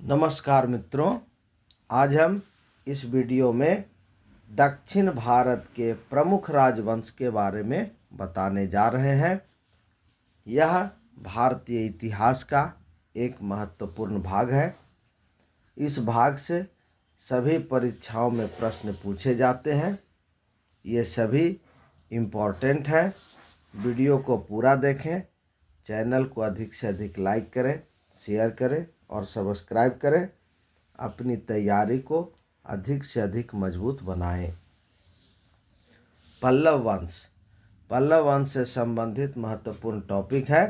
नमस्कार मित्रों, आज हम इस वीडियो में दक्षिण भारत के प्रमुख राजवंश के बारे में बताने जा रहे हैं। यह भारतीय इतिहास का एक महत्वपूर्ण भाग है। इस भाग से सभी परीक्षाओं में प्रश्न पूछे जाते हैं। ये सभी इम्पोर्टेंट हैं। वीडियो को पूरा देखें, चैनल को अधिक से अधिक लाइक करें, शेयर करें और सब्सक्राइब करें। अपनी तैयारी को अधिक से अधिक मजबूत बनाएं। पल्लव वंश से संबंधित महत्वपूर्ण टॉपिक है।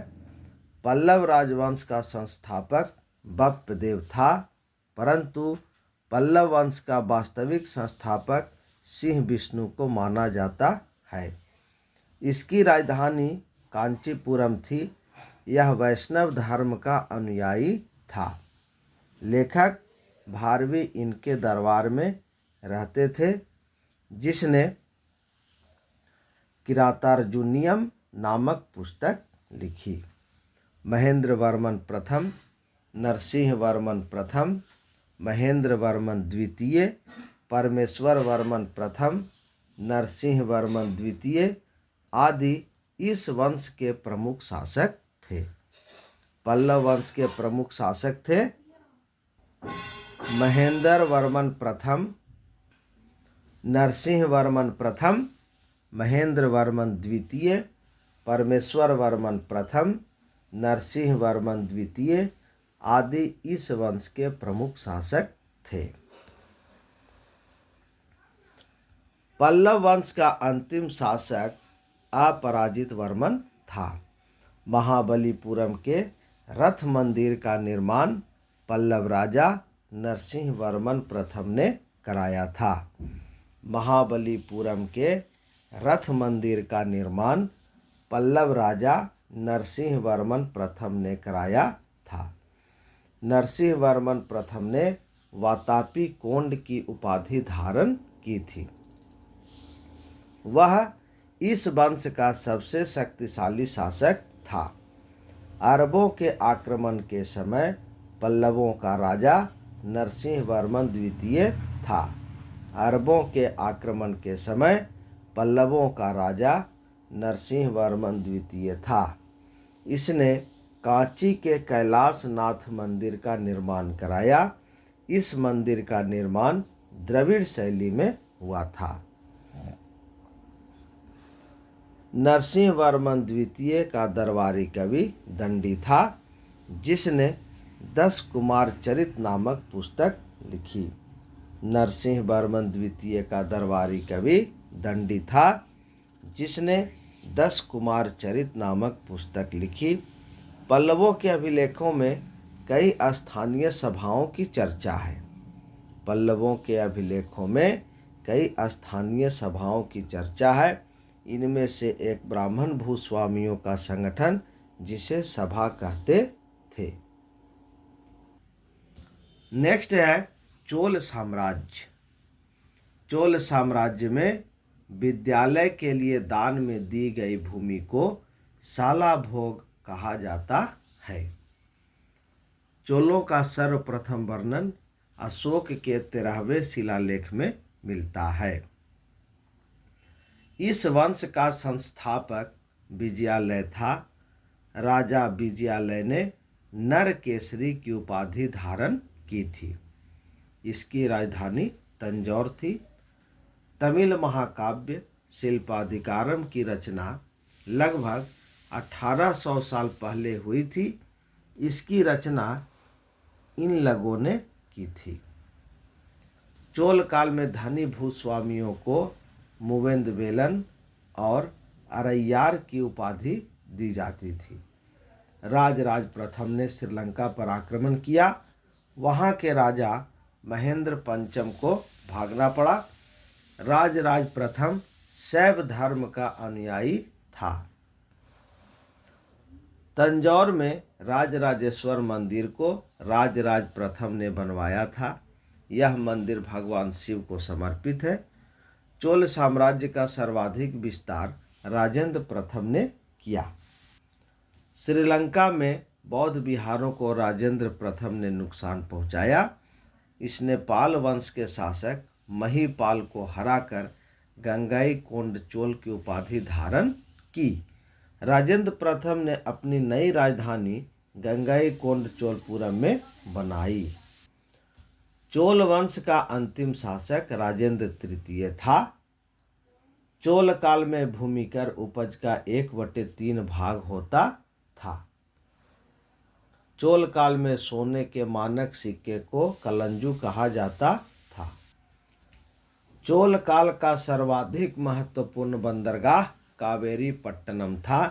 पल्लव राजवंश का संस्थापक बप्पदेव था, परंतु पल्लव वंश का वास्तविक संस्थापक सिंह विष्णु को माना जाता है। इसकी राजधानी कांचीपुरम थी। यह वैष्णव धर्म का अनुयायी था। लेखक भारवी इनके दरबार में रहते थे, जिसने किरातार्जुनीयम नामक पुस्तक लिखी। महेंद्र वर्मन प्रथम, नरसिंह वर्मन प्रथम, महेंद्र वर्मन द्वितीय, परमेश्वर वर्मन प्रथम, नरसिंह वर्मन द्वितीय आदि इस वंश के प्रमुख शासक थे। पल्लव वंश के प्रमुख शासक थे महेंद्र वर्मन प्रथम, नरसिंह वर्मन प्रथम, महेंद्र वर्मन द्वितीय, परमेश्वर वर्मन प्रथम, नरसिंह वर्मन द्वितीय आदि इस वंश के प्रमुख शासक थे। पल्लव वंश का अंतिम शासक अपराजित वर्मन था। महाबलीपुरम के रथ मंदिर का निर्माण पल्लव राजा नरसिंह वर्मन प्रथम ने कराया था। महाबलीपुरम के रथ मंदिर का निर्माण पल्लव राजा नरसिंह वर्मन प्रथम ने कराया था। नरसिंह वर्मन प्रथम ने वातापी कोंड की उपाधि धारण की थी। वह इस वंश का सबसे शक्तिशाली शासक था। अरबों के आक्रमण के समय पल्लवों का राजा नरसिंह वर्मन द्वितीय था। अरबों के आक्रमण के समय पल्लवों का राजा नरसिंह वर्मन द्वितीय था। इसने कांची के कैलाश नाथ मंदिर का निर्माण कराया। इस मंदिर का निर्माण द्रविड़ शैली में हुआ था। नरसिंह वर्मन द्वितीय का दरबारी कवि दंडी था, जिसने 10 कुमार चरित नामक पुस्तक लिखी। नरसिंह वर्मन द्वितीय का दरबारी कवि दंडी था, जिसने 10 कुमार चरित नामक पुस्तक लिखी। पल्लवों के अभिलेखों में कई स्थानीय सभाओं की चर्चा है। पल्लवों के अभिलेखों में कई स्थानीय सभाओं की चर्चा है। इनमें से एक ब्राह्मण भूस्वामियों का संगठन, जिसे सभा कहते थे। नेक्स्ट है चोल साम्राज्य। चोल साम्राज्य में विद्यालय के लिए दान में दी गई भूमि को शालाभोग कहा जाता है। चोलों का सर्वप्रथम वर्णन अशोक के 13वें शिलालेख में मिलता है। इस वंश का संस्थापक विजयालय था। राजा विजयालय ने नरकेसरी की उपाधि धारण की थी। इसकी राजधानी तंजौर थी। तमिल महाकाव्य शिल्पाधिकारम की रचना लगभग 1800 साल पहले हुई थी। इसकी रचना इन लोगों ने की थी। चोल काल में धनी भूस्वामियों को मुवेंदवेलन और अरैयार की उपाधि दी जाती थी। राजराज प्रथम ने श्रीलंका पर आक्रमण किया। वहां के राजा महेंद्र पंचम को भागना पड़ा। राजराज प्रथम शैव धर्म का अनुयायी था। तंजौर में राजराजेश्वर मंदिर को राजराज प्रथम ने बनवाया था। यह मंदिर भगवान शिव को समर्पित है। चोल साम्राज्य का सर्वाधिक विस्तार राजेंद्र प्रथम ने किया। श्रीलंका में बौद्ध विहारों को राजेंद्र प्रथम ने नुकसान पहुंचाया। इसने पाल वंश के शासक महीपाल को हराकर गंगईकोंड चोल की उपाधि धारण की। राजेंद्र प्रथम ने अपनी नई राजधानी गंगईकोंड चोलपुरम में बनाई। चोल वंश का अंतिम शासक राजेंद्र तृतीय था। चोल काल में भूमिकर उपज का 1/3 भाग होता था। चोल काल में सोने के मानक सिक्के को कलंजू कहा जाता था। चोल काल का सर्वाधिक महत्वपूर्ण बंदरगाह कावेरी पट्टनम था।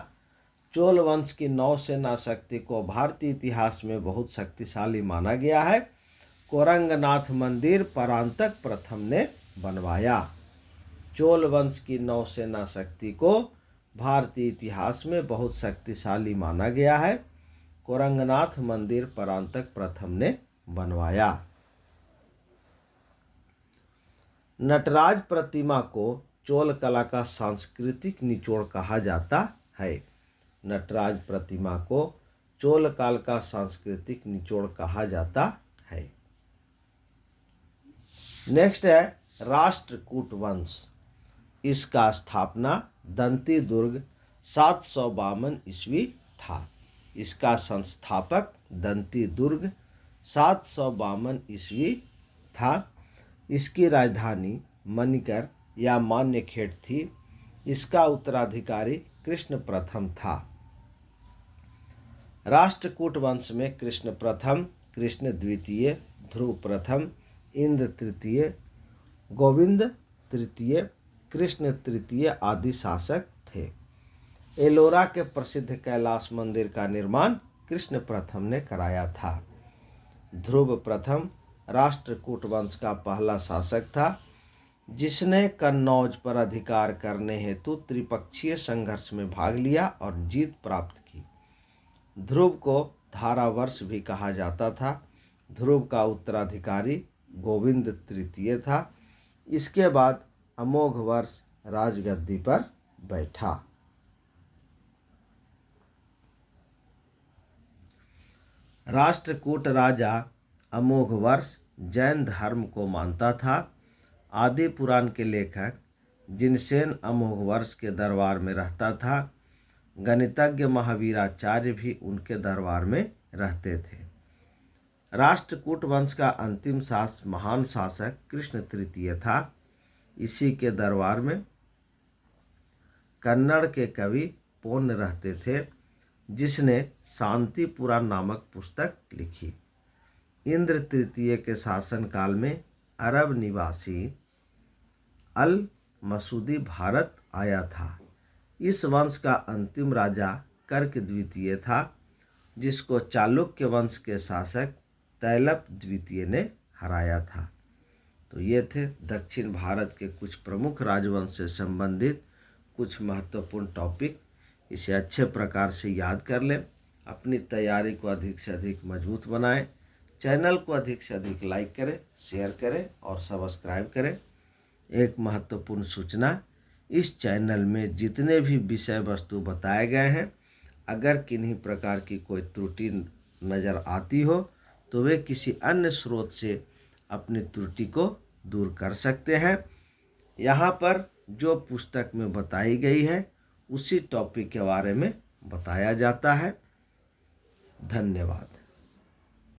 चोल वंश की नौसेना शक्ति को भारतीय इतिहास में बहुत शक्तिशाली माना गया है। कोरंगनाथ मंदिर परांतक प्रथम ने बनवाया। चोल वंश की नौसेना शक्ति को भारतीय इतिहास में बहुत शक्तिशाली माना गया है। कोरंगनाथ मंदिर परांतक प्रथम ने बनवाया। नटराज प्रतिमा को चोल कला का सांस्कृतिक निचोड़ कहा जाता है। नटराज प्रतिमा को चोल काल का सांस्कृतिक निचोड़ कहा जाता है। नेक्स्ट है राष्ट्रकूट वंश। इसका स्थापना दंती दुर्ग 752 ईस्वी था। इसका संस्थापक दंती दुर्ग 752 ईस्वी था। इसकी राजधानी मणिकर या मान्यखेड़ थी। इसका उत्तराधिकारी कृष्ण प्रथम था। राष्ट्रकूट वंश में कृष्ण प्रथम, कृष्ण द्वितीय, ध्रुव प्रथम, इंद्र तृतीय, गोविंद तृतीय, कृष्ण तृतीय आदि शासक थे। एलोरा के प्रसिद्ध कैलाश मंदिर का निर्माण कृष्ण प्रथम ने कराया था। ध्रुव प्रथम राष्ट्रकूट वंश का पहला शासक था, जिसने कन्नौज पर अधिकार करने हेतु त्रिपक्षीय संघर्ष में भाग लिया और जीत प्राप्त की। ध्रुव को धारावर्ष भी कहा जाता था। ध्रुव का उत्तराधिकारी गोविंद तृतीय था। इसके बाद अमोघ वर्ष राजगद्दी पर बैठा। राष्ट्रकूट राजा अमोघ वर्ष जैन धर्म को मानता था। आदि पुराण के लेखक जिनसेन अमोघ वर्ष के दरबार में रहता था। गणितज्ञ महावीराचार्य भी उनके दरबार में रहते थे। राष्ट्रकूट वंश का अंतिम महान शासक कृष्ण तृतीय था। इसी के दरबार में कन्नड़ के कवि पोन्न रहते थे, जिसने शांति पुराण नामक पुस्तक लिखी। इंद्र तृतीय के शासनकाल में अरब निवासी अल मसूदी भारत आया था। इस वंश का अंतिम राजा कर्क द्वितीय था, जिसको चालुक्य वंश के शासक तैलप द्वितीय ने हराया था। तो ये थे दक्षिण भारत के कुछ प्रमुख राजवंश से संबंधित कुछ महत्वपूर्ण टॉपिक। इसे अच्छे प्रकार से याद कर लें। अपनी तैयारी को अधिक से अधिक मजबूत बनाएं। चैनल को अधिक से अधिक लाइक करें, शेयर करें और सब्सक्राइब करें। एक महत्वपूर्ण सूचना, इस चैनल में जितने भी विषय वस्तु बताए गए हैं, अगर किन्हीं प्रकार की कोई त्रुटि नज़र आती हो तो वे किसी अन्य स्रोत से अपनी त्रुटि को दूर कर सकते हैं। यहाँ पर जो पुस्तक में बताई गई है उसी टॉपिक के बारे में बताया जाता है। धन्यवाद।